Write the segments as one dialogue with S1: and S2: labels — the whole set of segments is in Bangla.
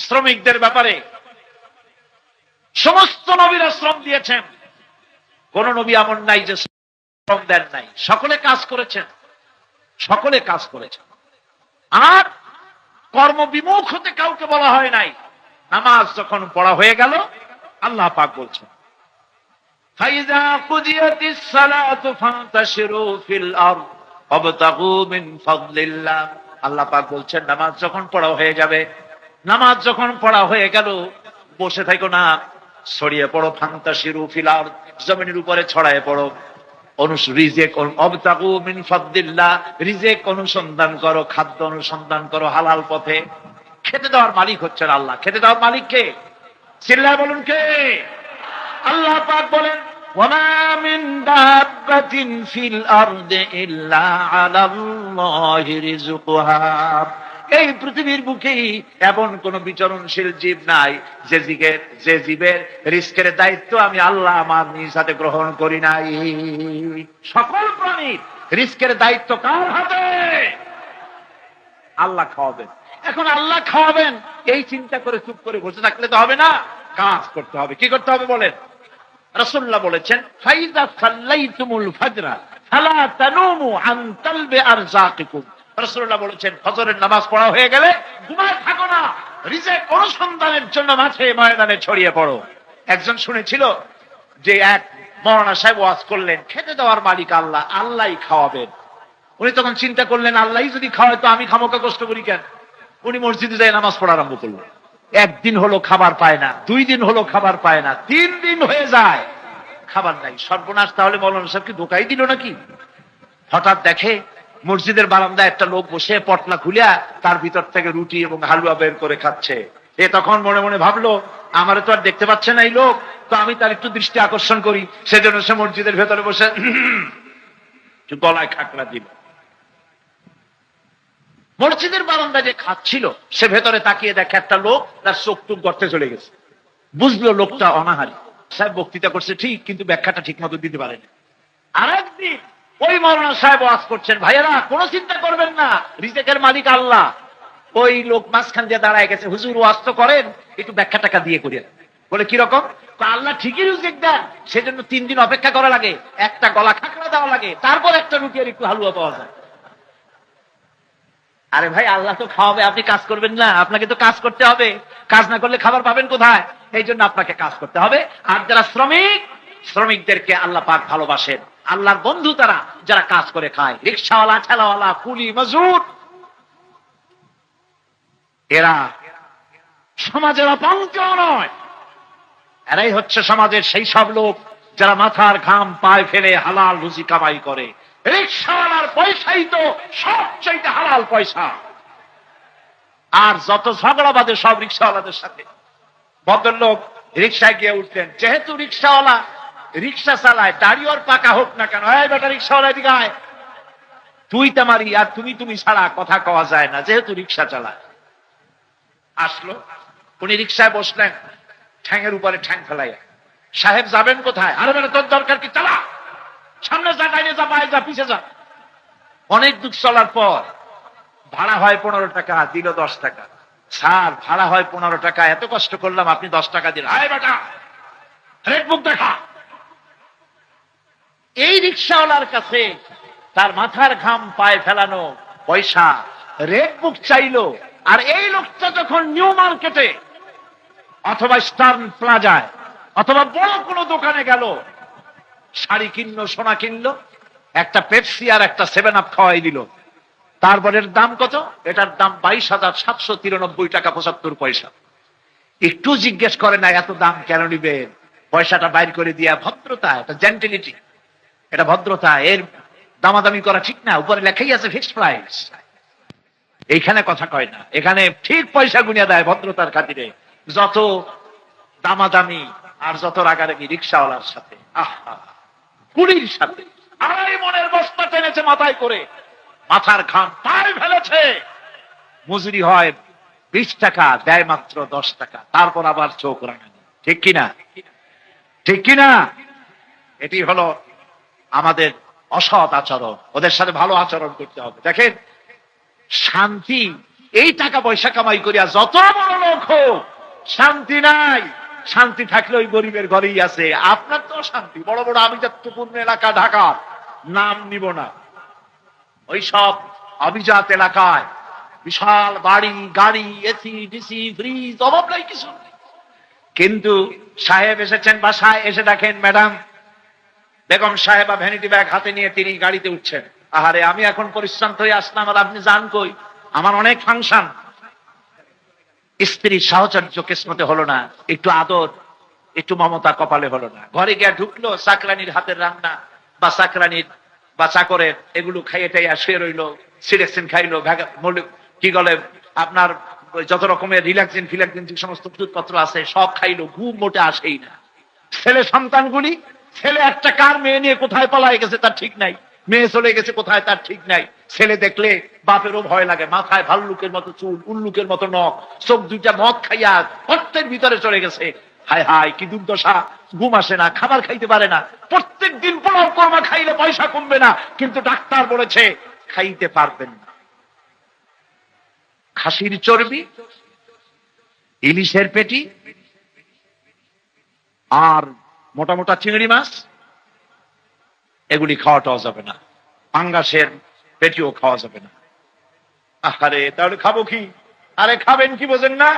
S1: শ্রমিকদের ব্যাপারে সমস্ত নবীরা শ্রম দিয়েছেন, কোন নবী এমন নাই যে শ্রম দেন নাই। সকলে কাজ করেছেন, সকলে কাজ করেছেন। আর কর্মবিমুখ হতে কাউকে বলা হয় নাই। নামাজ যখন পড়া হয়ে গেল, আল্লাহ পাক বলছেন ফাইযা কুদিয়াতিস সালাতু ফান্তাশিরু ফিল আরদ ওয়াবতাগু মিন ফাদলিল্লাহ। আল্লাহ পাক বলছেন নামাজ যখন পড়া হয়ে যাবে, নামাজ যখন পড়া হয়ে গেল, বসে থাকো না, ছড়িয়ে পড়ো। ফান্তাশিরু ফিল আরদ, জমিনের উপরে ছড়ায়ে পড়ো। রিজিক ওয়াবতাগু মিন ফাদলিল্লাহ, রিজিক অনুসন্ধান করো, খাদ্য অনুসন্ধান করো হালাল পথে। খেতে দেওয়ার মালিক হচ্ছেন আল্লাহ। খেতে দেওয়ার মালিক কে? চিল্লায় বলুন কে? আল্লাহ পাক বলেন ওয়ামা মিন দাব্বাতিন ফিল আরদি ইল্লা আলাল্লাহি রিজকুহা। এই পৃথিবীর বুকে এমন কোন বিচরণশীল জীব নাই যে জীবের রিস্কের দায়িত্ব আমি আল্লাহ আমার নিজ হাতে গ্রহণ করি নাই। সকল প্রাণীর রিস্কের দায়িত্ব কার হাতে? আল্লাহ খাওয়াবেন। এখন আল্লাহ খাওয়াবেন এই চিন্তা করে চুপ করে বসে থাকলে তো হবে না, কাজ করতে হবে। কি করতে হবে বলেন? রাসূলুল্লাহ বলেছেন ফাইযা সাল্লাইতুমুল ফাজরা ফালা তানুমু আন তালবি আরযাকিকুম। রাসূলুল্লাহ বলেছেন ফজরের নামাজ পড়া হয়ে গেলে ঘুমায় থাকো না, রিজিক অনুসন্ধানের জন্য মাঠে ময়দানে ছড়িয়ে পড়ো। একজন শুনেছিল যে এক মাওলানা সাহেব ওয়াজ করলেন খেতে দেওয়ার মালিক আল্লাহ, আল্লাহই খাওয়াবেন। উনি তখন চিন্তা করলেন আল্লাহই যদি খাওয়ায় তো আমি খামোকা কষ্ট করি কেন? উনি মসজিদে যায় নামাজ পড়া আরম্ভ করলেন। একদিন হলো খাবার পায় না, 2 দিন হলো খাবার পায় না, 3 দিন হয়ে যায় খাবার নাই। সর্বনাশ, তাহলে মাওলানা সাহেব কি ধোঁকাই দিল নাকি? হঠাৎ দেখে মসজিদের বারান্দায় একটা লোক বসে পটলা খুলিয়া তার ভিতর থেকে রুটি এবং হালুয়া বের করে খাচ্ছে। এ তখন মনে মনে ভাবলো আমারে তো আর দেখতে পাচ্ছে না এই লোক, তো আমি তার একটু দৃষ্টি আকর্ষণ করি। সেজন্য সে মসজিদের ভেতরে বসে গলায় খাকড়া দিল। মসজিদের বারান্দায় যে খাচ্ছিল সে ভেতরে তাকিয়ে দেখে একটা লোক তার চোখ টুক গর্তে চলে গেছে। বুঝলো লোকটা অনাহারী। সাহেব বক্তৃতা করছে ঠিক, কিন্তু ব্যাখ্যাটা ঠিক মতো দিতে পারেনি। আরেকদিন ওই মাওলানা সাহেব ওয়াজ করছেন, ভাইয়েরা কোনো চিন্তা করবেন না, রিজিকের মালিক আল্লাহ। ওই লোক মাঝখান দিয়ে দাঁড়ায় গেছে, হুজুর ওয়াজ তো করেন, একটু ব্যাখ্যা টাকা দিয়ে করিয়া। বলে কিরকম? আল্লাহ ঠিকই রিজিক দেন, সেজন্য 3 দিন অপেক্ষা করা লাগে, একটা গলা খাকড়া দেওয়া লাগে, তারপর একটা রুটি আর একটু হালুয়া পাওয়া যায়। আরে ভাই আল্লাহ তো খাওয়াবে, আপনি কাজ করবেন না? আপনাকে তো কাজ করতে হবে, কাজ না করলে খাবার পাবেন কোথায়? এই জন্য আপনাকে কাজ করতে হবে। আর যারা শ্রমিক, শ্রমিকদেরকে আল্লাহ পাক ভালোবাসেন। আল্লাহর বন্ধু তারা যারা কাজ করে খায়, রিকশাওয়ালা, ঠেলাওয়ালা, কুলি, মজুর, এরা সমাজের অপঙ্ক নয়। এরাই হচ্ছে সমাজের সেই সব লোক যারা মাথার ঘাম পায়ে ফেলে হালাল রুজি কামাই করে। রিকশাওয়ালার পয়সাই তো সবচেয়ে হালাল পয়সা। আর যত ঝগড়া বাঁধে সব রিকশাওয়ালাদের সাথে। ভদ্রলোক রিকশায় গিয়ে উঠলেন, যেহেতু রিকশাওয়ালা রিকশা চালায়, দাড়ি ওর পাকা হোক না কেন, এই বেটা রিকশাওয়ালা এদিকে আয়, তুই তামারি আর তুমি ছাড়া কথা কওয়া যায় না, যেহেতু রিকশা চালায়। আসলো, উনি রিকশায় বসলেন, ঠ্যাংয়ের উপরে ঠ্যাং ফেলাইয়া। সাহেব যাবেন কোথায়? আরে বেটা তোর দরকার কি, চালা, সামনে যা, গাড়ি যা, বাইরে যা, পিছে যা। অনেক দূর চলার পর ভাড়া হয় 15 টাকা, দিল 10 টাকা। স্যার ভাড়া হয় 15 টাকা, এত কষ্ট করলাম আপনি 10 টাকা দিলেন। আয় বেটা রেড বুক দেখা। এই রিকশাওয়ালার কাছে তার মাথার ঘাম পায়ে ফেলানো পয়সা, রেড বুক চাইলো। আর এই লোকটা যখন নিউ মার্কেটে অথবা স্টার্ন প্লাজায় অথবা বড় কোনো দোকানে গেল, শাড়ি কিনলো, সোনা কিনলো, একটা পেপসি আর একটা 7 আপ খাওয়াই দিল। তারপরে দাম কত? এটার দাম 22,793 টাকা 75 পয়সা। একটু জিজ্ঞেস করে না এত দাম কেন নিবেন? পয়সাটা বাইর করে দিয়া, ভদ্রতা, এটা জেন্টিলিটি, এটা ভদ্রতা, এর দামাদামি করা ঠিক না। উপরে লেখাই আছে ফিক্সড প্রাইস। এইখানে কথা কয় না, এখানে ঠিক পয়সা গুনিয়া দেয় ভদ্রতার খাতিরে। যত দামাদামি আর যত রাগারাগি রিকশাওয়ালার সাথে, আহা, কুলির সাথে। আড়াই মনের বস্তা টেনেছে মাথায় করে, মাথার ঘাম পায়ে ফেলেছে। মজুরি হয় 20 টাকা, দেয় মাত্র 10 টাকা। তারপর আবার চোখ রাঙানি। ঠিক কিনা? ঠিক কিনা? এটি হলো আমাদের অসৎ আচরণ। ওদের সাথে ভালো আচরণ করতে হবে। দেখেন, শান্তি এই টাকা পয়সা কামাই করিয়া যত বড় লোক হোক, শান্তি নাই। শান্তি থাকলে ওই গরিবের ঘরেই আছে। আপনার তো শান্তি। বড় বড় আভিজাত্যপূর্ণ এলাকা ঢাকার, নাম নিব না, ওই সব অভিজাত এলাকায় বিশাল বাড়ি, গাড়ি, এসি, ডিসি, ফ্রিজ, অভাব নাই কিছু। কিন্তু সাহেব এসেছেন বাসায়, এসে দেখেন ম্যাডাম বেগম সাহেবা ভ্যানিটি ব্যাগ হাতে নিয়ে তিনি গাড়িতে উঠছেন। আহারে, আমি এখন পরিশ্রান্ত হয়ে আসলাম, আর আপনি যান কই? আমার অনেক ফাংশন। স্ত্রীর সাহচর্য কিসমতে হলো না, একটু আদর, একটু মমতা কপালে হলো না। ঘরে গিয়ে ঢুকলো, চাকরানির হাতের রান্না বা চাকরানির বা চাকরের এগুলো খাইয়ে টাইয়া শুয়ে রইলো, সিডেক্সিন খাইলো, কি বলে আপনার যত রকমের রিল্যাক্সিন ফিল্যাক্সিন যে সমস্ত ওষুধপত্র আছে সব খাইলো, ঘুম মোটে আসেই না। ছেলে সন্তানগুলি, ছেলে একটা কার মেয়ে নিয়ে কোথায় পলায় গেছে তার ঠিক নাই, মেয়ে চলে গেছে কোথায় তার ঠিক নাই। ছেলে দেখলে বাপেরও ভয় লাগে, মাথায় ভাল্লুকের মতো চুল, উল্লুকের মতো নখ, চোখ দুইটা মদ খাইয়া গর্তের ভিতরে চলে গেছে। হায় হায়, কি দুর্দশা! ঘুম আসে না, খাবার খাইতে পারে না। প্রত্যেক দিন পোলাও কর্মা খাইলে পয়সা কমবে না, কিন্তু ডাক্তার বলেছে খাইতে পারবেন না। খাসির চর্বি, ইলিশের পেটি, আর মোটা মোটা চিংড়ি মাছ, এগুলি খাওয়াটাও যাবে না। পাঙ্গাসের পেটিও খাওয়া যাবে না। আরে তাহলে খাবো কি? আরে খাবেন কি বোঝেন না?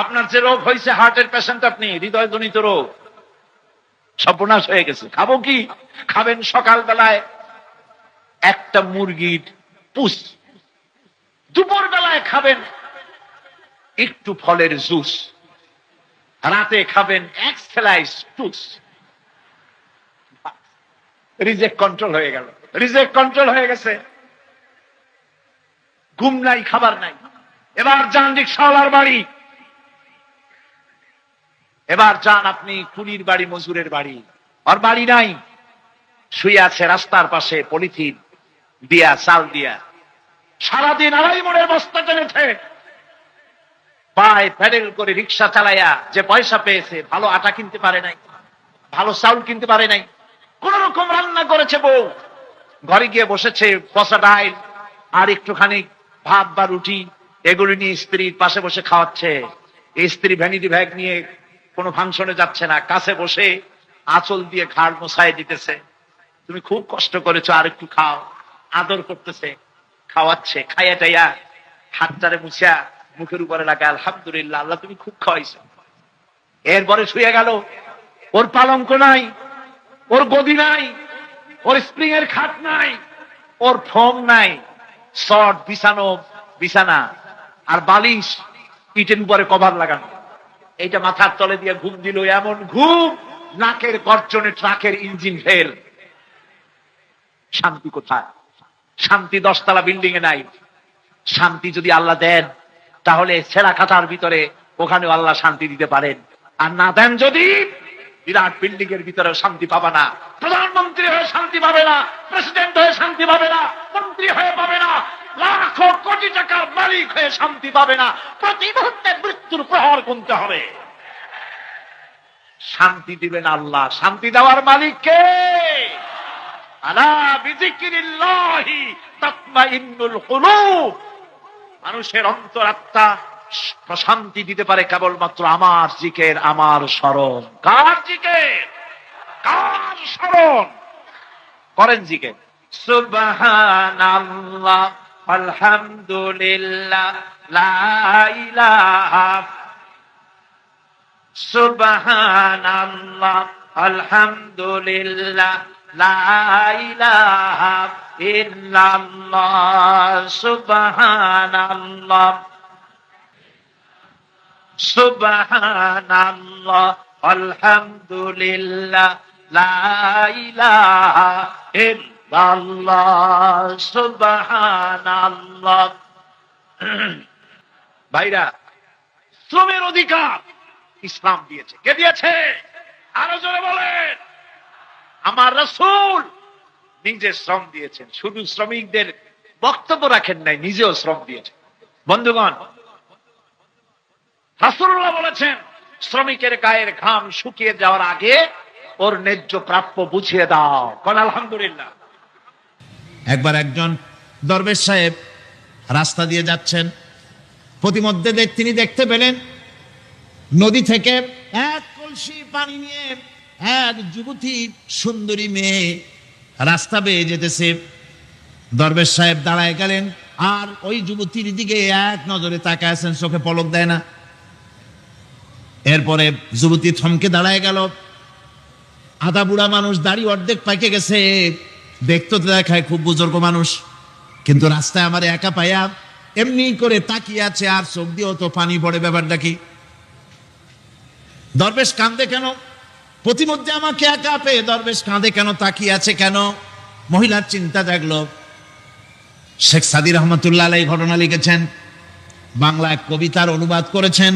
S1: আপনার যে রোগ হয়েছে, হার্টের পেশেন্ট আপনি, হৃদয়জনিত রোগ, সর্বনাশ হয়ে গেছে। খাবো কি? খাবেন সকালবেলায় একটা মুরগির পুষ, দুপুর বেলায় খাবেন একটু ফলের জুস, রাতে খাবেন এক স্লাইস টুস। রিজেক্ট কন্ট্রোল হয়ে গেল, রিজেক্ট কন্ট্রোল হয়ে গেছে। ঘুম নাই, খাবার নাই। এবার যান রিক্সাওয়ালার বাড়ি, এবার যান আপনি কুলির বাড়ি, মজুরের বাড়ি, আর বাড়ি নাই, শুয়ে আছে রাস্তার পাশে পলিথিন দিয়া, চাল দিয়া, সারাদিন আড়াই মনের বস্তা টেনেছে, পায়ে প্যাডেল করে রিক্সা চালাইয়া যে পয়সা পেয়েছে, ভালো আটা কিনতে পারে নাই, ভালো চাউল কিনতে পারে নাই, কোন রকম রান্না করেছে বউ, ঘরে গিয়ে বসেছে পচা ডাইল আর একটুখানি ভাত বা রুটি, এগুলি নিয়ে স্ত্রীর পাশে বসে খাওয়াচ্ছে। এই স্ত্রী ভ্যানিটি ব্যাগ নিয়ে কোনো ফাংশনে যাচ্ছে না, কাছে বসে আঁচল দিয়ে ঘাড় মোছায় দিতেছে, তুমি খুব কষ্ট করেছো, আর একটু খাও, আদর করতেছে, খাওয়াচ্ছে, খাইয়া টাইয়া হাতটারে মুছিয়া মুখের উপরে লাগে, আলহামদুলিল্লাহ, আল্লাহ তুমি খুব খাওয়াইছো। এরপরে শুয়ে গেল, ওর পালঙ্ক নাই, ওর গদি নাই, ওর স্প্রিং এর খাট নাই, ওর ফোম নাই, শর্ট বিছানো বিছানা আর বালিশ, ইটের উপরে কভার লাগানো, এইটা মাথার তলে দিয়ে ঘুম দিল। এমন ঘুম, নাকের গর্জনে ট্রাকের ইঞ্জিন ফেল। শান্তি কোথায়? শান্তি 10 তলা বিল্ডিং এ নাই। শান্তি যদি আল্লাহ দেন, তাহলে ছেঁড়া খাতার ভিতরে ওখানেও আল্লাহ শান্তি দিতে পারেন। আর না দেন যদি, বিরাট বিল্ডিং এর ভিতরে শান্তি পাবে না, প্রধানমন্ত্রী হয়ে শান্তি পাবে না, প্রেসিডেন্ট হয়ে শান্তি পাবে না, মন্ত্রী হয়ে পাবে না, লাখো কোটি টাকার মালিক হয়ে শান্তি পাবে না। প্রতি মুহূর্তে মৃত্যুর প্রহর গুনতে হবে। শান্তি দিবেন আল্লাহ। শান্তি দেওয়ার মালিক কে? আলা বিযিকরিল্লাহি তাতমাইন্নুল কুলুব। মানুষের অন্তরাত্মা প্রশান্তি দিতে পারে কেবলমাত্র আমার জিকির, আমার স্মরণ। কার জিকির? কার স্মরণ? করেন জিকির। সুবহানাল্লাহ, আলহামদুলিল্লাহ, লা ইলাহা, সুবহানাল্লাহ, আলহামদুলিল্লাহ, লা ইলাহা ইল্লাল্লাহ, সুবহানাল্লাহ, সুবহানাল্লাহ, আলহামদুলিল্লাহ, লা ইলাহা ইল্লাল্লাহ, সুবহানাল্লাহ। ভাইরা, শ্রমের অধিকার ইসলাম দিয়েছে। কে দিয়েছে? আরো জোরে বলেন। আমার রাসূল নিজে শ্রম দিয়েছেন, শুধু শ্রমিকদের বক্তব্য রাখেন নাই, নিজেও শ্রম দিয়েছেন। বন্ধুগণ, রাসূলুল্লাহ বলেছেন, শ্রমিকের গায়ের ঘাম শুকিয়ে যাওয়ার আগে ওর ন্যায্য প্রাপ্য বুঝিয়ে দাও। কোন আলহামদুলিল্লাহ।
S2: একবার একজন দরবেশ সাহেব রাস্তা দিয়ে যাচ্ছেন, প্রতিমধ্যে তিনি দেখতে পেলেন নদী থেকে এক কলসি পানি নিয়ে এক যুবতী সুন্দরী মেয়ে রাস্তা বেয়ে যেতেছে। দরবেশ সাহেব দাঁড়ায় গেলেন আর ওই যুবতীর দিকে এক নজরে তাকায় আছেন, চোখে পলক দেয় না। এরপরে যুবতী থমকে দাঁড়ায় গেল। আধা বুড়া মানুষ, দাড়ি অর্ধেক পাইকে গেছে, দেখতে তো দেখায় খুব বুজুর্গ মানুষ, কিন্তু রাস্তায় আমার একা পাইয়া এমনি করে তাকিয়ে আছে আর চোখ দিয়েও তো পানি পড়ে। ব্যাপারটা কি? দরবেশ কাঁদে কেন? প্রতিমধ্যে আমাকে একা পেয়ে দরবেশ কাঁদে কেন, তাকিয়ে আছে কেন? মহিলার চিন্তা জাগলো। শেখ সাদি রহমতুল্লাহ আলাইহি ঘটনা লিখেছেন, বাংলা এক কবিতার অনুবাদ করেছেন।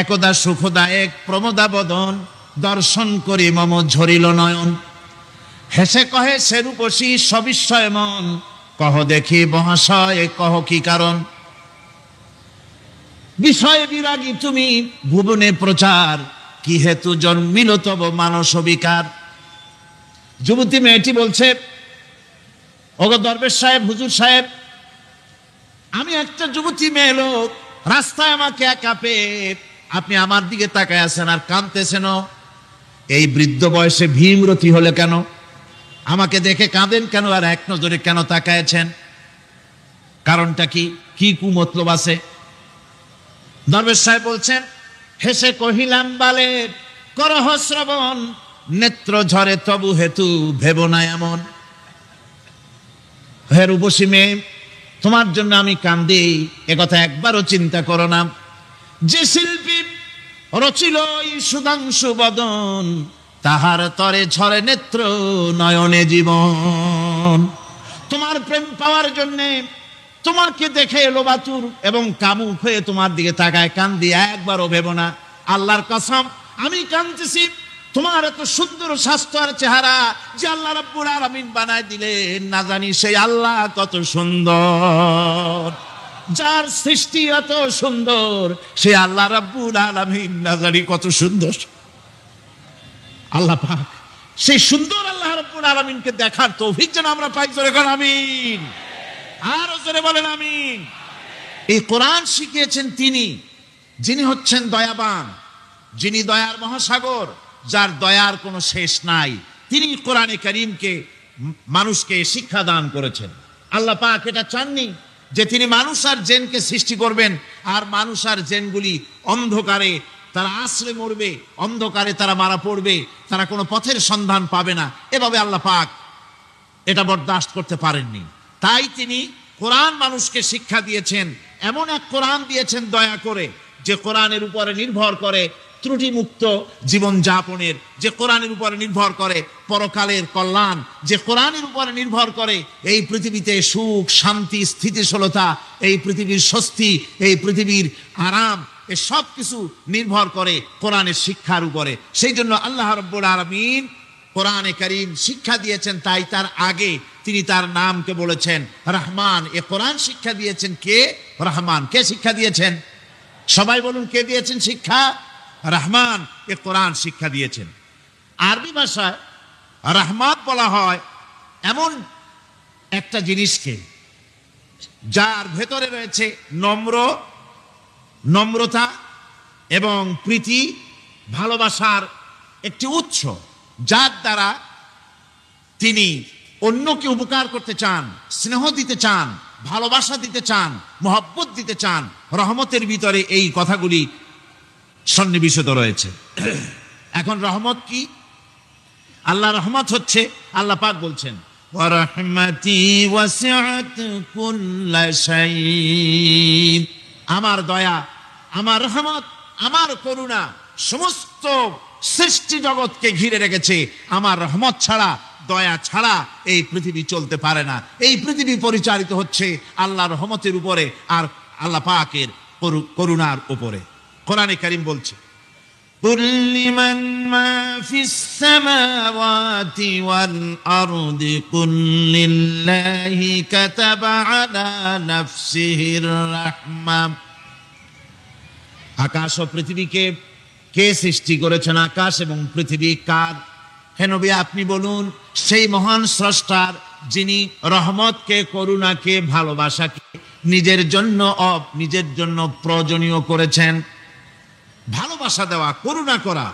S2: একদা সুখদায়ক প্রমোদা বদন, দর্শন করি মম ঝরিল নয়ন। হেসে কহে সে রূপসী সবিস্ময় মন, কহ দেখি মহাশয় কহ কি কারণ। বিষয় বিরাগী তুমি ভুবনে প্রচার, কি হেতু জন্মিল তব মানস বিকার। যুবতী মেয়েটি বলছে, ওগো দরবেশ সাহেব, হুজুর সাহেব, আমি একটা যুবতী মেয়ে লোক, রাস্তায় আমাকে একা পেয়ে আপনি আমার দিকে তাকায় আছেন আর কাঁদতেছেন। এই বৃদ্ধ বয়সে ভীমরতি হলে কেন? আমাকে দেখে কাঁদেন কেন আর এক নজরে কেন তাকায়ছেন? কারণটা কি? কি কুমতলব আছে? দরবেশ সাহেব বলছেন, হেসে কহিলাম বালে করহ শ্রবণ, নেত্র ঝরে তবু হেতু ভেব না এমন। হে রূপসী মেয়ে, তোমার জন্য আমি কান্দি, একথা একবারও চিন্তা করো না। যে শিল্পী রচিল এই সুধাংশু বদন, তাহার তরে ঝরে নেত্র নয়নে জীবন। তোমার প্রেম পাওয়ার জন্যে তোমাকে দেখে লোবাতুর এবং কামুক হয়ে তোমার দিকে তাকায় কান্দি, একবারও ভেবো না। আল্লাহর কসম, আমি কাঁদতেছি তোমার এত সুন্দর স্বাস্থ্য আর চেহারা যে আল্লাহ রাব্বুল আলামিন বানায় দিলেন, না জানি সেই আল্লাহ কত সুন্দর। যার সৃষ্টি এত সুন্দর সে আল্লাহ রাব্বুল আলামিন না জানি কত সুন্দর। আল্লাহ পাক সেই সুন্দর আল্লাহ রাব্বুল আলামিনকে দেখার তৌফিক যেন আমরা পাই। জোরে বলেন আমিন, আরো জোরে বলেন আমিন। এই কোরআন শিখিয়েছেন তিনি, যিনি হচ্ছেন দয়াবান, যিনি দয়ার মহাসাগর, যার দয়ার কোনো শেষ নাই। তিনি কোরআনে কারীমকে মানুষকে শিক্ষা দান করেছেন। আল্লাহ পাক এটা চাননি যে তিনি মানুষ আর জিনকে সৃষ্টি করবেন আর মানুষ আর জিনগুলি অন্ধকারে তারা আশ্রে মরবে, অন্ধকারে তারা মারা পড়বে, তারা কোনো পথের সন্ধান পাবে না। এভাবে আল্লাহ পাক এটা বরদাস্ত করতে পারেননি। তাই তিনি কোরআন মানুষকে শিক্ষা দিয়েছেন, এমন এক কোরআন দিয়েছেন দয়া করে, যে কোরআনের উপরে নির্ভর করে ত্রুটিমুক্ত জীবন যাপনের, যে কোরআনের উপরে নির্ভর করে পরকালের কল্যাণ, যে কোরআনের উপরে নির্ভর করে এই পৃথিবীতে সুখ শান্তি স্থিতিশীলতা, এই পৃথিবীর স্বস্তি, এই পৃথিবীর আরাম, এ সব কিছু নির্ভর করে কোরআনের শিক্ষার উপরে। সেই জন্য আল্লাহ রাব্বুল আলামিন কোরআনে কারীম শিক্ষা দিয়েছেন। তাই তার আগে তিনি তার নামকে বলেছেন রহমান। এ কোরআন শিক্ষা দিয়েছেন কে? রহমান। কে শিক্ষা দিয়েছেন? সবাই বলুন, কে দিয়েছেন শিক্ষা? রহমান। এ কোরআন শিক্ষা দিয়েছেন। আরবি ভাষায় রহমান বলা হয় এমন একটা জিনিসকে যার ভেতরে রয়েছে নম্রতা এবং প্রীতি, ভালোবাসার একটি উৎস, যার দ্বারা তিনি অন্যকে উপকার করতে চান, স্নেহ দিতে চান, ভালোবাসা দিতে চান, মহব্বত দিতে চান। রহমতের ভিতরে এই কথাগুলি সন্নিবেশিত রয়েছে। এখন রহমত কি? আল্লাহ রহমত হচ্ছে, আল্লাহ পাক বলছেন ওয়া রাহমাতি ওয়াসিআত কুল্লা শাই, আমার দয়া, আমার রহমত, আমার করুণা সমস্ত সৃষ্টি জগৎকে ঘিরে রেখেছে। আমার রহমত ছাড়া, দয়া ছাড়া এই পৃথিবী চলতে পারে না। এই পৃথিবী পরিচালিত হচ্ছে আল্লাহর রহমতের উপরে আর আল্লাহ পাকের করুণার উপরে। কোরআনে কারীম বলছে কুল লিমান মা ফিস সামাওয়াতি ওয়াল আরদি কুল লিল্লাহি কাতাবা আলা নাফসিহির রাহমা। আকাশ ও পৃথিবীকে কে সৃষ্টি করেছেন? আকাশ এবং পৃথিবী কার? হে নবী আপনি বলুন, সেই মহান স্রষ্টার, যিনি রহমতকে, করুণাকে, ভালোবাসাকে নিজের জন্য প্রয়োজনীয় করেছেন। ভালোবাসা দেওয়া, করুণা করা,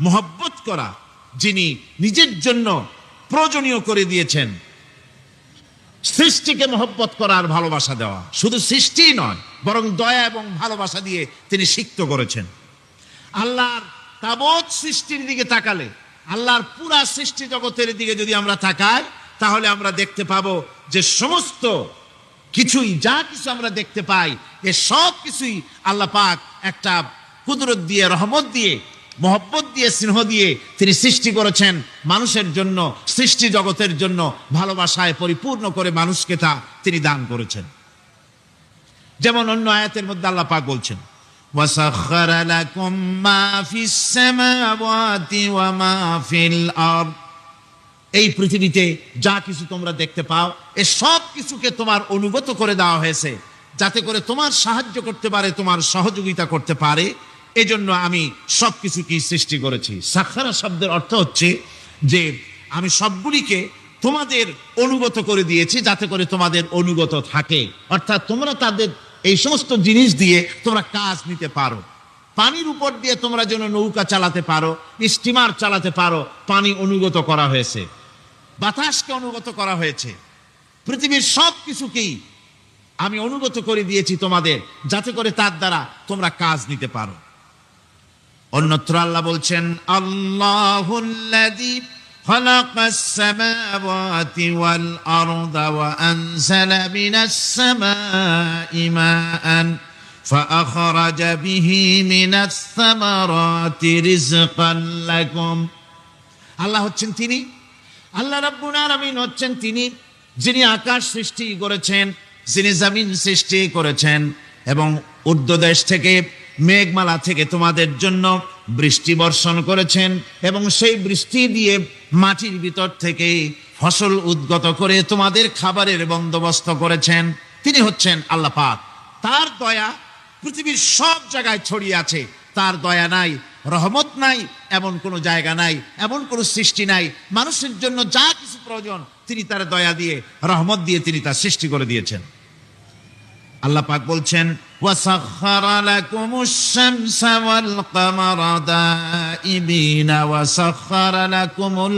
S2: মহব্বত করা, যিনি নিজের জন্য প্রয়োজনীয় করে দিয়েছেন। সৃষ্টিকে মহব্বত করা আর ভালোবাসা দেওয়া, শুধু সৃষ্টি নয় বরং দয়া এবং ভালোবাসা দিয়ে তিনি সিক্ত করেছেন। আল্লাহর তাবৎ সৃষ্টির দিকে তাকালে, আল্লাহর পুরা সৃষ্টি জগতের দিকে যদি আমরা তাকাই, তাহলে আমরা দেখতে পাবো যে সমস্ত কিছুই, যা কিছু আমরা দেখতে পাই, এ সব কিছুই আল্লাহ পাক একটা কুদরত দিয়ে, রহমত দিয়ে, মহব্বত দিয়ে, স্নেহ দিয়ে তিনি সৃষ্টি করেছেন মানুষের জন্য, সৃষ্টি জগতের জন্য। ভালোবাসায় পরিপূর্ণ করে মানুষকে তা তিনি দান করেছেন। যেমন অন্য আয়াতের মধ্যে আল্লাহ পাক বলছেন, وَسَخَّرَ لَكُم مَّا فِي السَّمَاوَاتِ وَمَا فِي الْأَرْضِ। এই পৃথিবীতে যা কিছু তোমরা দেখতে পাও, এ সব কিছুকে তোমার অনুগত করে দেওয়া হয়েছে, যাতে করে তোমার সাহায্য করতে পারে, তোমার সহযোগিতা করতে পারে। এজন্য আমি সব কিছুকেই সৃষ্টি করেছি। সাখারা শব্দের অর্থ হচ্ছে যে আমি সবগুলিকে তোমাদের অনুগত করে দিয়েছি, যাতে করে তোমাদের অনুগত থাকে। অর্থাৎ তোমরা তাদের এই সমস্ত জিনিস দিয়ে তোমরা কাজ নিতে পারো। পানির উপর দিয়ে তোমরা যেন নৌকা চালাতে পারো, স্টিমার চালাতে পারো, পানি অনুগত করা হয়েছে, বাতাসকে অনুগত করা হয়েছে। পৃথিবীর সব কিছুকেই আমি অনুগত করে দিয়েছি তোমাদের, যাতে করে তার দ্বারা তোমরা কাজ নিতে পারো। অন্যত্র আল্লাহ বলছেন, আল্লাহুল্লাযী খালাকাস সামাওয়াতি ওয়াল আরদা ওয়া আনজালা মিনাস সামাই মাআন ফাআখরাজা বিহি মিনাস সামারাতি রিজকান লাকুম। আল্লাহ হচ্ছেন তিনি, আল্লাহ রাব্বুল আলামিন হচ্ছেন তিনি, যিনি আকাশ সৃষ্টি করেছেন, যিনি জমিন সৃষ্টি করেছেন, এবং ঊর্ধ্বদেশ থেকে, মেঘমালা থেকে তোমাদের জন্য বৃষ্টি বর্ষণ করেছেন, এবং সেই বৃষ্টি দিয়ে মাটির ভিতর থেকে ফসল উদ্গত করে তোমাদের খাবারের বন্দোবস্ত করেছেন। তিনি হচ্ছেন আল্লাহ পাক। তার দয়া পৃথিবীর সব জায়গায় ছড়িয়ে আছে। তার দয়া নাই, রহমত নাই, এমন কোনো জায়গা নাই, এমন কোনো সৃষ্টি নাই। মানুষের জন্য যা কিছু প্রয়োজন তিনি তার দয়া দিয়ে, রহমত দিয়ে তিনি তা সৃষ্টি করে দিয়েছেন। আল্লাহ পাক বলছেন, ওয়াসাখখারা লাকুমুশ শামসা ওয়াল কামারা দাইবিনা ওয়াসাখখারা লাকুমুল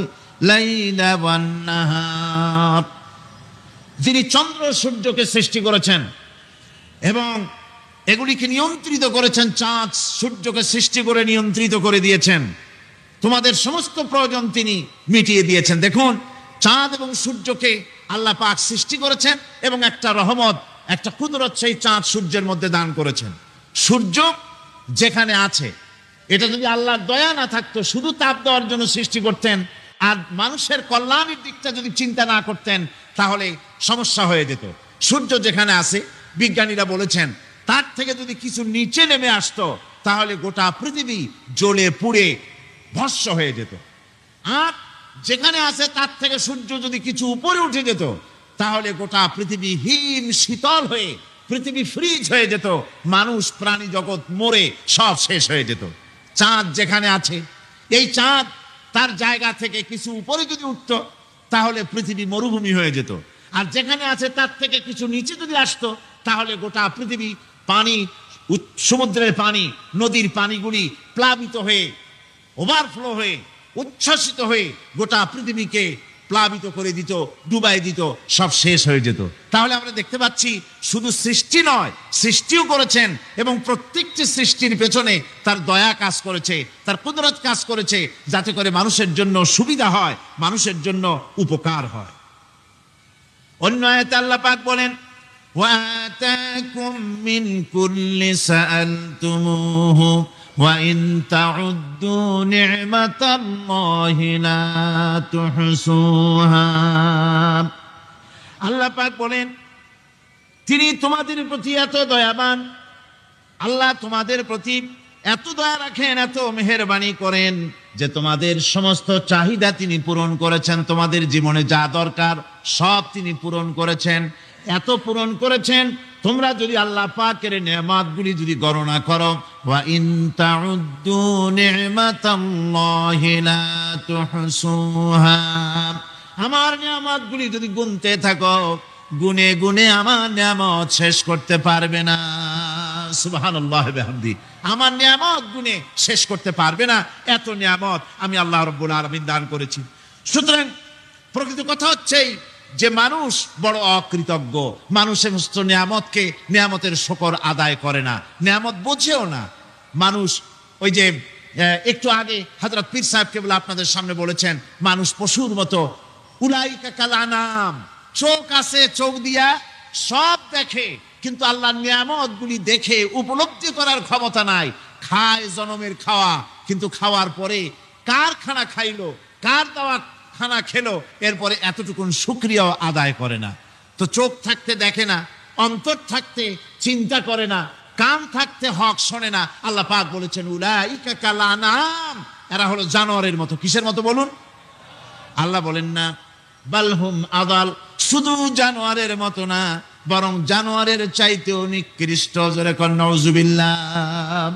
S2: লাইলা ওয়ান নাহার। যিনি চন্দ্র সূর্যকে সৃষ্টি করেছেন এবং এগুলিকে নিয়ন্ত্রিত করেছেন, চাঁদ সূর্যকে সৃষ্টি করে নিয়ন্ত্রিত করে দিয়েছেন, তোমাদের সমস্ত প্রয়োজন তিনি মিটিয়ে দিয়েছেন। দেখুন, চাঁদ এবং সূর্যকে আল্লাহ পাক সৃষ্টি করেছেন এবং একটা রহমত, একটা কুদরত সেই চাঁদ সূর্যের মধ্যে দান করেছেন। সূর্য যেখানে আছে, এটা যদি আল্লাহর দয়া না থাকতো, শুধু তাপ দেওয়ার জন্য সৃষ্টি করতেন আর মানুষের কল্যাণের দিকটা যদি চিন্তা না করতেন, তাহলে সমস্যা হয়ে যেত। সূর্য যেখানে আছে, বিজ্ঞানীরা বলেছেন, তার থেকে যদি কিছু নিচে নেমে আসতো, তাহলে গোটা পৃথিবী জ্বলে পুড়ে ভস্ম হয়ে যেত। আর যেখানে আছে তার থেকে সূর্য যদি কিছু উপরে উঠে যেত, তাহলে গোটা পৃথিবী হিম শীতল হয়ে, পৃথিবী ফ্রিজ হয়ে যেত, মানুষ প্রাণী জগৎ মরে সব শেষ হয়ে যেত। চাঁদ যেখানে আছে, এই চাঁদ তার জায়গা থেকে কিছু উপরে যদি উঠত, তাহলে পৃথিবী মরুভূমি হয়ে যেত। আর যেখানে আছে তার থেকে কিছু নিচে যদি আসতো, তাহলে গোটা পৃথিবী পানি, সমুদ্রের পানি, নদীর পানিগুলি প্লাবিত হয়ে, ওভারফ্লো হয়ে, উচ্ছ্বসিত হয়ে গোটা পৃথিবীকে প্লাবিত করে দিত, ডুবাই দিত, সব শেষ হয়ে যেত। তাহলে আমরা দেখতে পাচ্ছি, শুধু সৃষ্টি নয়, সৃষ্টিও করেছেন এবং প্রত্যেকটি সৃষ্টির পেছনে তার দয়া কাজ করেছে, তার কুদরত কাজ করেছে, যাতে করে মানুষের জন্য সুবিধা হয়, মানুষের জন্য উপকার হয়। অন্য আয়াতে আল্লাহ পাক বলেন, وآتاكم من كل سألتموه وإن تعدوا نعمة الله لا تحصوها। আল্লাহ পাক বলেন, তিনি তোমাদের প্রতি এত দয়াবান, আল্লাহ তোমাদের প্রতি এত দয়া রাখেন, এত মেহেরবানি করেন যে তোমাদের সমস্ত চাহিদা তিনি পূরণ করেছেন। তোমাদের জীবনে যা দরকার সব তিনি পূরণ করেছেন। এত পূরণ করেছেন, তোমরা যদি আল্লাহ পাকের নেয়ামতগুলি যদি গণনা করো, ওয়া ইন তাউদ্দু নি'মাতাল্লাহি লা তুহসুহা, আমার নেয়ামতগুলি যদি গুনতে থাকো, গুনে গুনে আমার নিয়ামত শেষ করতে পারবে না। সুবহানাল্লাহ বিহামদি। আমার নিয়ামত গুনে শেষ করতে পারবে না, এত নিয়ামত আমি আল্লাহ রাব্বুল আলামিন দান করেছি। সুতরাং প্রকৃত কথা হচ্ছে যে মানুষ বড় অকৃতজ্ঞ, মানুষ সমস্ত নিয়ামতকে, নিয়ামতের শুকর আদায় করে না, নিয়ামত বোঝেও না। মানুষ ওই যে একটু আগে হযরত পীর সাহেব কেবল আপনাদের সামনে বলেছেন, মানুষ পশুর মতো, উলাইকা কাল আনাম, চোখ আছে, চোখ দিয়া সব দেখে, কিন্তু আল্লাহর নিয়ামতগুলি দেখে উপলব্ধি করার ক্ষমতা নাই। খায় জনমের খাওয়া, কিন্তু খাওয়ার পরে কার খানা খাইলো, কার দেওয়া খানা খেলো, এরপরে এতটুকুন শুকরিয়াও আদায় করে না। তো চোখ থাকতে দেখে না, অন্তর থাকতে চিন্তা করে না, কান থাকতে হক শোনে না। আল্লাহ পাক বলেছেন উলাইকা কাল আনাম, এরা হলো জানোয়ারের মতো। কিসের মতো বলুন? আল্লাহ বলেন না বালহুম আদাল, শুধু জানোয়ারের মতো না, বরং জানোয়ারের চাইতেও নিকৃষ্ট। জোরে কর নাউজুবিল্লাহ।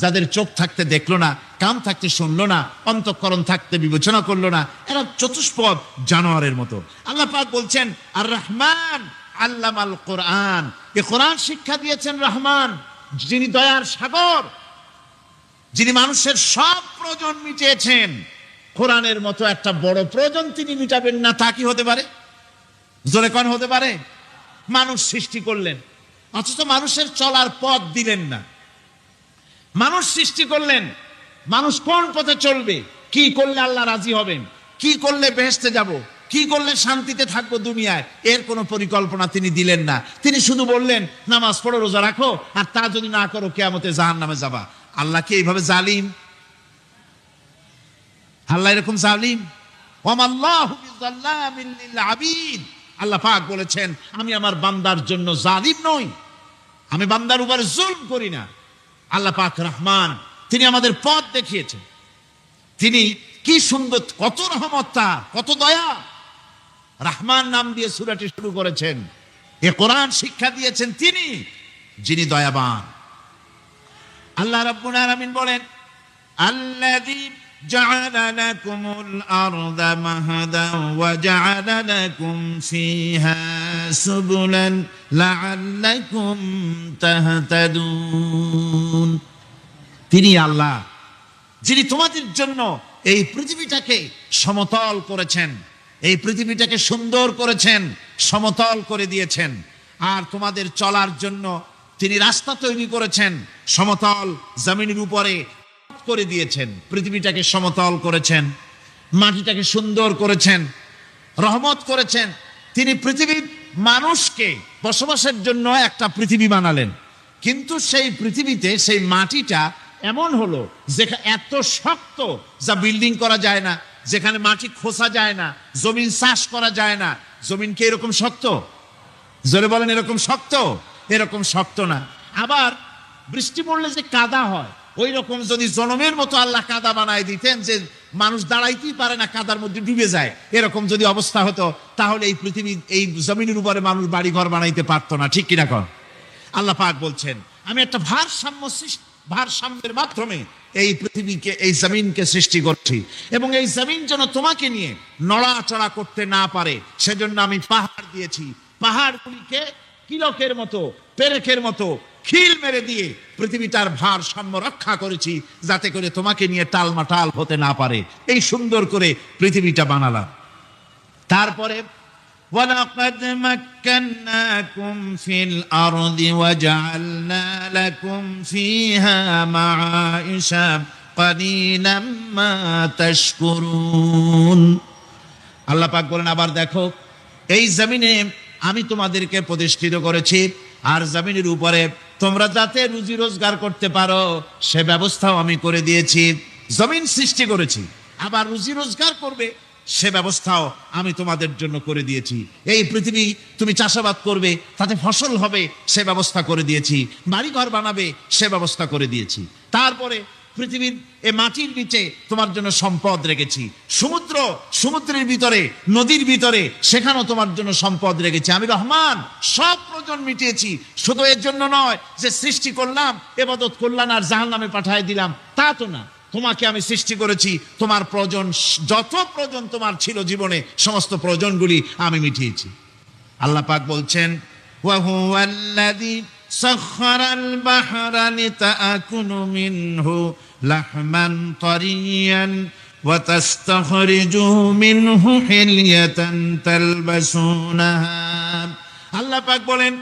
S2: যাদের চোখ থাকতে দেখলো না, কান থাকতে শুনলো না, অন্তঃকরণ থাকতে বিবেচনা করলো না, এরা চতুষ্পদ জানোয়ারের মতো। আল্লাহ পাক বলছেন আর রহমান আল্লামাল কোরআন, এ কোরআন শিক্ষা দিয়েছেন রহমান, যিনি দয়ার সাগর, যিনি মানুষের সব প্রয়োজন মিটিয়েছেন। কোরআনের মতো একটা বড় প্রয়োজন তিনি মিটাবেন না, তা কি হতে পারে? জোরে কোন হতে পারে? মানুষ সৃষ্টি করলেন, অথচ মানুষের চলার পথ দিলেন না। মানুষ সৃষ্টি করলেন, মানুষ কোন পথে চলবে, কি করলে আল্লাহ রাজি হবেন, কি করলে বেহেশতে যাব, কি করলে শান্তিতে থাকবো দুনিয়ায়, এর কোনো পরিকল্পনা তিনি দিলেন না। তিনি শুধু বললেন নামাজ পড়ো, রোজা রাখো, আর তা যদি না করো কিয়ামতে জাহান্নামে যাবা। আল্লাহ কি এইভাবে জালিম? আল্লাহ এরকম জালিম? ওয়ামাল্লাহু বিযাল্লামিল লিল আবিদ। আল্লাহ পাক বলেছেন আমি আমার বান্দার জন্য জালিম নই, আমি বান্দার উপরে জুলম করি না। আল্লাহ পাক রহমান, তিনি আমাদের পথ দেখিয়েছেন। তিনি কি সুন্দর, কত রহমত তার, কত দয়া। রহমান নাম দিয়ে সূরাটি শুরু করেছেন। এ কোরআন শিক্ষা দিয়েছেন তিনি, যিনি দয়াবান। আল্লাহ রাব্বুল আলামিন বলেন আল্লাযী জাআলা লাকুমুল আরদা মাহাদান ওয়া জাআলা লাকুম ফীহা সুবুলান লাআল্লাকুম তাহতাদুন। তিনি আল্লাহ যিনি তোমাদের জন্য এই পৃথিবীটাকে সমতল করেছেন, এই পৃথিবীটাকে সুন্দর করেছেন, সমতল করে দিয়েছেন। আর তোমাদের চলার জন্য তিনি রাস্তা তৈরি করেছেন, সমতল জমিনের উপরে করে দিয়েছেন, পৃথিবীটাকে সমতল করেছেন, মাটিটাকে সুন্দর করেছেন, রহমত করেছেন। তিনি পৃথিবীর মানুষকে বসবাসের জন্য একটা পৃথিবী বানালেন, কিন্তু সেই পৃথিবীতে সেই মাটিটা এমন হলো যেখানে এত শক্ত যা বিল্ডিং করা যায় না, যেখানে মাটি খোসা যায় না, জমিন চাষ করা যায় না। জমিন কি এরকম শক্ত? জোরে বলেন এরকম শক্ত? এরকম শক্ত না। আবার বৃষ্টি পড়লে যে কাদা হয়, ওই রকম যদি জনমের মতো আল্লাহ কাদা বানায় দিতেন যে মানুষ দাঁড়াইতেই পারে না, কাদার মধ্যে ডুবে যায়, এরকম যদি অবস্থা হতো, তাহলে এই পৃথিবী, এই জমিনের উপরে মানুষ বাড়ি ঘর বানাইতে পারতো না। ঠিক কিনা কন? আল্লাহ পাক বলছেন আমি একটা ভারসাম্যের মাধ্যমে এই পৃথিবীকে, এই জমিনকে সৃষ্টি করছি, এবং এই জমিন যেন তোমাকে নিয়ে নড়াচড়া করতে না পারে সেজন্য আমি পাহাড় দিয়েছি। পাহাড়গুলিকে কিলকের মতো, পেরেকের মতো খিল মেরে দিয়ে পৃথিবীটার ভারসাম্য রক্ষা করেছি, যাতে করে তোমাকে নিয়ে টালমাটাল হতে না পারে। এই সুন্দর করে পৃথিবীটা বানালাম। তারপরে وَلَقَدْ مَكَّنَّاكُمْ فِي الْأَرْضِ وَجَعَلْنَا لَكُمْ فِيهَا مَعَائِشَ قَلِيلًا مَا تَشْكُرُونَ। আল্লাহ পাক বলেন আবার দেখো, এই জমিনে আমি তোমাদেরকে প্রতিষ্ঠিত করেছি, আর জমিনের উপরে তোমরা যাতে রুজি রোজগার করতে পারো সে ব্যবস্থাও আমি করে দিয়েছি। জমিন সৃষ্টি করেছি, আবার রুজি রোজগার করবে সে ব্যবস্থাও আমি তোমাদের জন্য করে দিয়েছি। এই পৃথিবী তুমি চাষাবাদ করবে, তাতে ফসল হবে সে ব্যবস্থা করে দিয়েছি, বাড়ি ঘর বানাবে সে ব্যবস্থা করে দিয়েছি। তারপরে পৃথিবীর এ মাটির নিচে তোমার জন্য সম্পদ রেখেছি, সমুদ্রের ভিতরে, নদীর ভিতরে, সেখানেও তোমার জন্য সম্পদ রেখেছি। আমি রহমান সব প্রয়োজন মিটিয়েছি। শুধু এর জন্য নয় যে সৃষ্টি করলাম, ইবাদত করলাম আর জাহান্নামে পাঠিয়ে দিলাম, তা তো না। তোমাকে আমি সৃষ্টি করেছি, তোমার প্রয়োজন, যত প্রয়োজন তোমার ছিল জীবনে, সমস্ত প্রয়োজনগুলি আমি মিটিয়েছি। আল্লাহ পাক বলছেন ওয়া হুয়াল্লাযী সাখখারাল বাহরা লিতাকুনু মিনহু লাহমান তারিয়ান ওয়া তাস্তাখরিজু মিনহু হিলিয়াতান তালবাসুনাহা। আল্লাহ পাক বলেন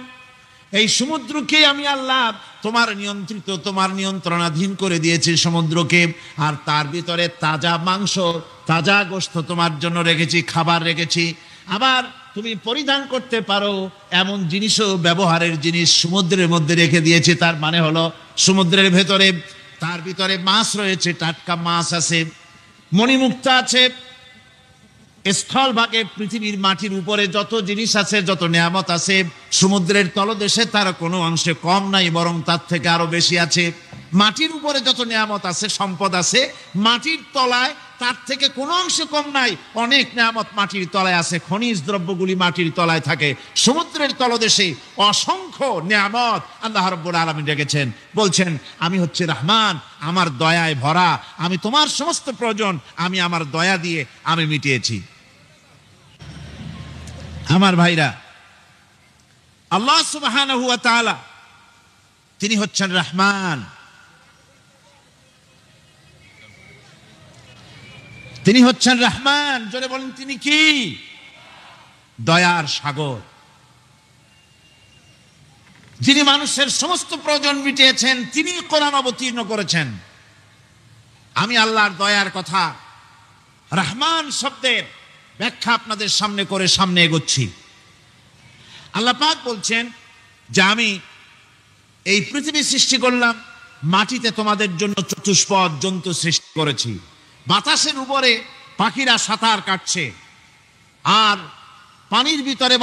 S2: এই সমুদ্রকে আমি আল্লাহ তোমার নিয়ন্ত্রিত, তোমার নিয়ন্ত্রণাধীন করে দিয়েছি সমুদ্রকে, আর তার ভিতরে তাজা মাংস, তাজা গোশত তোমার জন্য রেখেছি, খাবার রেখেছি। আবার তুমি পরিধান করতে পারো এমন জিনিসও, ব্যবহারের জিনিস সমুদ্রের মধ্যে রেখে দিয়েছি। তার মানে হলো সমুদ্রের ভেতরে, তার ভিতরে মাছ রয়েছে, টাটকা মাছ আছে, মণিমুক্তা আছে। স্থলভাগে পৃথিবীর মাটির উপরে যত জিনিস আছে, যত নিয়ামত আছে, সমুদ্রের তলদেশে তার কোনো অংশে কম নাই, বরং তার থেকে আরো বেশি আছে। মাটির উপরে যত নিয়ামত আছে, সম্পদ আছে, মাটির তলায় তার থেকে কোনো অংশে কম নাই, অনেক নিয়ামত মাটির তলায় আছে। খনিজ দ্রব্যগুলি মাটির তলায় থাকে। সমুদ্রের তলদেশে অসংখ্য নিয়ামত আল্লাহ রাব্বুল আলামিন রেখেছেন। বলছেন আমি হচ্ছে রহমান, আমার দয়ায় ভরা, আমি তোমার সমস্ত প্রয়োজন আমি আমার দয়া দিয়ে আমি মিটিয়েছি। আমার ভাইরা, আল্লাহ সুবহানাহু ওয়া তাআলা তিনি হচ্ছেন রহমান, তিনি হচ্ছেন রহমান। জোরে বলেন তিনি কি? দয়ার সাগর, যিনি মানুষের সমস্ত প্রয়োজন মিটিয়েছেন, তিনি কোরআন অবতীর্ণ করেছেন। আমি আল্লাহর দয়ার কথা, রহমান শব্দের ব্যাখ্যা আপনাদের সামনে করে সামনে এগোচ্ছি। আল্লাহ পাক বলছেন যে আমি এই পৃথিবী সৃষ্টি করলাম, মাটিতে তোমাদের জন্য চতুষ্পদ জন্তু সৃষ্টি করেছি, বাতাসের উপরে পাখিরা সাঁতার কাটছে, আর পানির ভিতরে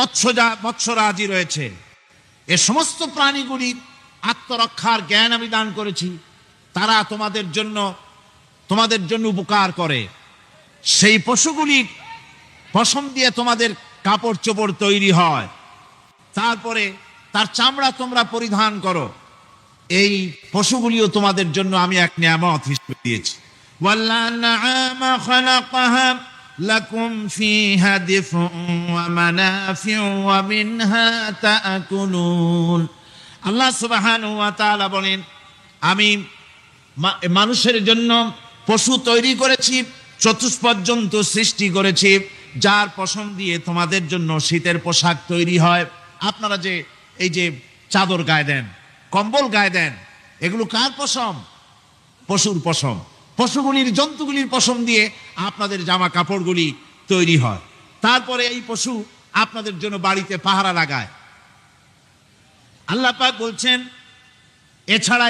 S2: মৎস্যরাজি রয়েছে। এ সমস্ত প্রাণীগুলির আত্মরক্ষার জ্ঞান আমি দান করেছি, তারা তোমাদের জন্য উপকার করে। সেই পশুগুলির পশম দিয়ে তোমাদের কাপড় চোপড় তৈরি হয়, তারপরে তার চামড়া তোমরা পরিধান করো। এই পশুগুলিও তোমাদের জন্য আমি এক নিয়ামত হিসেবে দিয়েছি। والأنعام خلقها لكم فيها دفء ومنافع ومنها تأكلون। আল্লাহ সুবহানাহু ওয়া তাআলা বলেন আমি মানুষের জন্য পশু তৈরি করেছি, চতুষ্পদ জন্তু সৃষ্টি করেছি, যার পশম দিয়ে তোমাদের জন্য শীতের পোশাক তৈরি হয়। আপনারা যে এই যে চাদর গায়ে দেন, কম্বল গায়ে দেন, এগুলো কার পশম? পশুর পশম। পশুগুলির, জন্তুগুলির পশম দিয়ে আপনাদের জামা কাপড়গুলি তৈরি হয়। তারপরে এই পশু আপনাদের জন্য বাড়িতে পাহারা লাগায়। আল্লাহ পাক বলছেন এছাড়া